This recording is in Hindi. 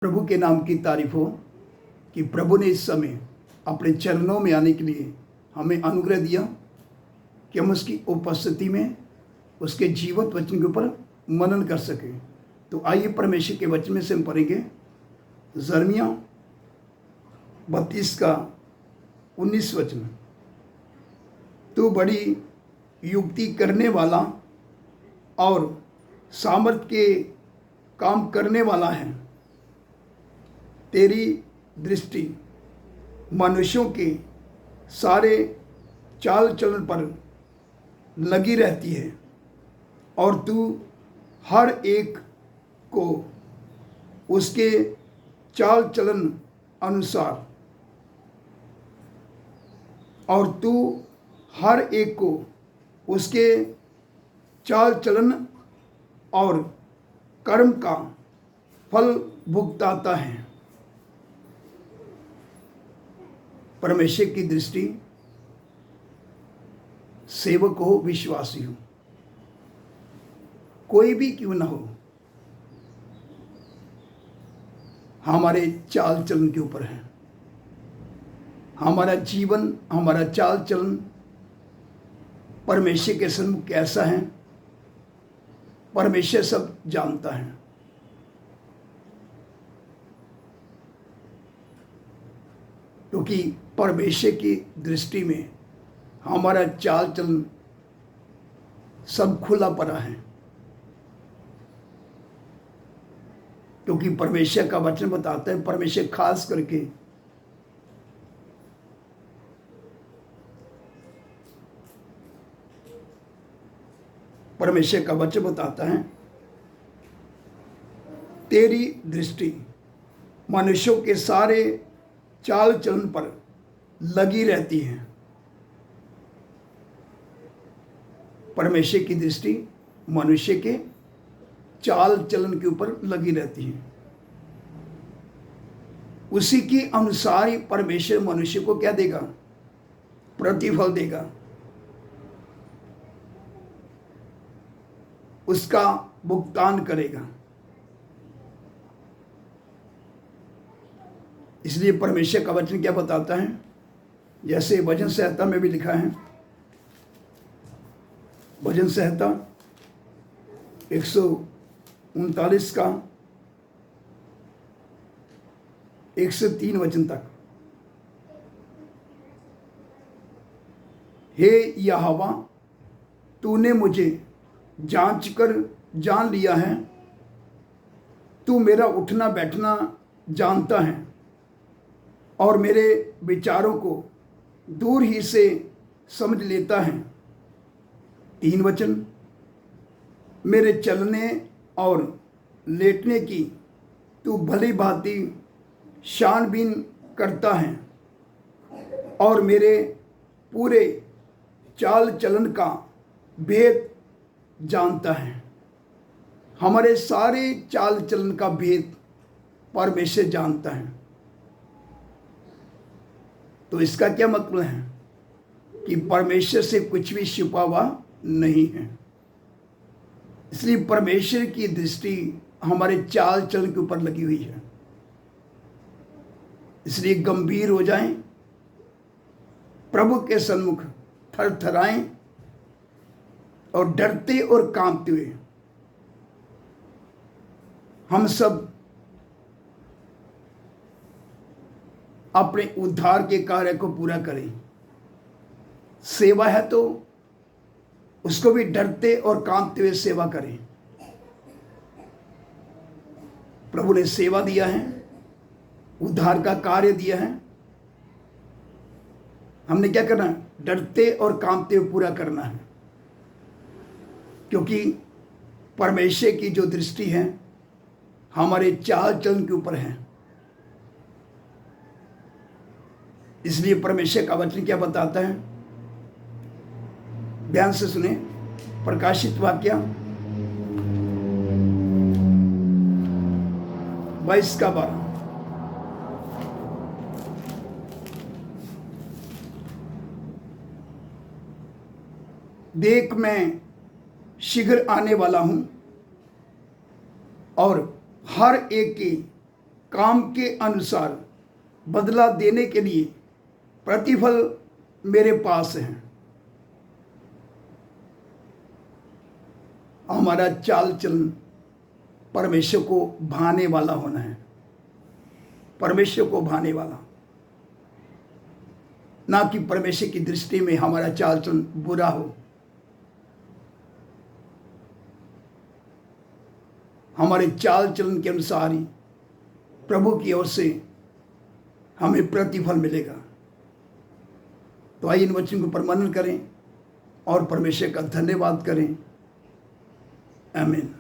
प्रभु के नाम की तारीफ हो कि प्रभु ने इस समय अपने चरणों में आने के लिए हमें अनुग्रह दिया कि हम उसकी उपस्थिति में उसके जीवित वचन के ऊपर मनन कर सकें। तो आइए परमेश्वर के वचन में से हम पढ़ेंगे यिर्मयाह 32 का 19 वचन। तू बड़ी युक्ति करने वाला और सामर्थ के काम करने वाला है। तेरी दृष्टि मनुष्यों के सारे चाल चलन पर लगी रहती है और तू हर एक को उसके चाल चलन अनुसार और तू हर एक को उसके चाल चलन और कर्म का फल भुगताता है। परमेश्वर की दृष्टि सेवक हो, विश्वासी हो, कोई भी क्यों ना हो, हमारे चाल चलन के ऊपर है। हमारा जीवन, हमारा चाल चलन परमेश्वर के सम्मुख कैसा है, परमेश्वर सब जानता है। क्योंकि परमेश्वर की दृष्टि में हमारा चाल चलन सब खुला पड़ा है। क्योंकि परमेश्वर का वचन बताता है, परमेश्वर खास करके परमेश्वर का वचन बताता है, तेरी दृष्टि मनुष्यों के सारे चाल चलन पर लगी रहती है। परमेश्वर की दृष्टि मनुष्य के चाल चलन के ऊपर लगी रहती है। उसी के अनुसार ही परमेश्वर मनुष्य को क्या देगा? प्रतिफल देगा, उसका भुगतान करेगा। इसलिए परमेश्वर का वचन क्या बताता है, जैसे भजन संहिता में भी लिखा है, भजन संहिता 139 का 1 से 3 वचन तक। हे यहोवा, तूने मुझे जांच कर जान लिया है, तू मेरा उठना बैठना जानता है और मेरे विचारों को दूर ही से समझ लेता है। 3 वचन, मेरे चलने और लेटने की तू भली भांति छानबीन करता है और मेरे पूरे चाल चलन का भेद जानता है। हमारे सारे चाल चलन का भेद परमेश्वर जानता है। तो इसका क्या मतलब है कि परमेश्वर से कुछ भी छिपा हुआ नहीं है। इसलिए परमेश्वर की दृष्टि हमारे चाल चलन के ऊपर लगी हुई है। इसलिए गंभीर हो जाएं, प्रभु के सन्मुख थरथराएं और डरते और कांपते हुए हम सब अपने उद्धार के कार्य को पूरा करें। सेवा है तो उसको भी डरते और कांपते हुए सेवा करें। प्रभु ने सेवा दिया है, उद्धार का कार्य दिया है, हमने क्या करना है? डरते और कांपते हुए पूरा करना है। क्योंकि परमेश्वर की जो दृष्टि है हमारे चाल चलन के ऊपर है। इसलिए परमेश्वर का वचन क्या बताता है, ध्यान से सुने। प्रकाशित वाक्य 22 का 12। देख, मैं शीघ्र आने वाला हूं और हर एक की काम के अनुसार बदला देने के लिए प्रतिफल मेरे पास है। हमारा चाल चलन परमेश्वर को भाने वाला होना है, परमेश्वर को भाने वाला, ना कि परमेश्वर की दृष्टि में हमारा चाल चलन बुरा हो। हमारे चाल चलन के अनुसार ही प्रभु की ओर से हमें प्रतिफल मिलेगा। तो आइए इन वचन को पर मनन करें और परमेश्वर का धन्यवाद करें। आमीन।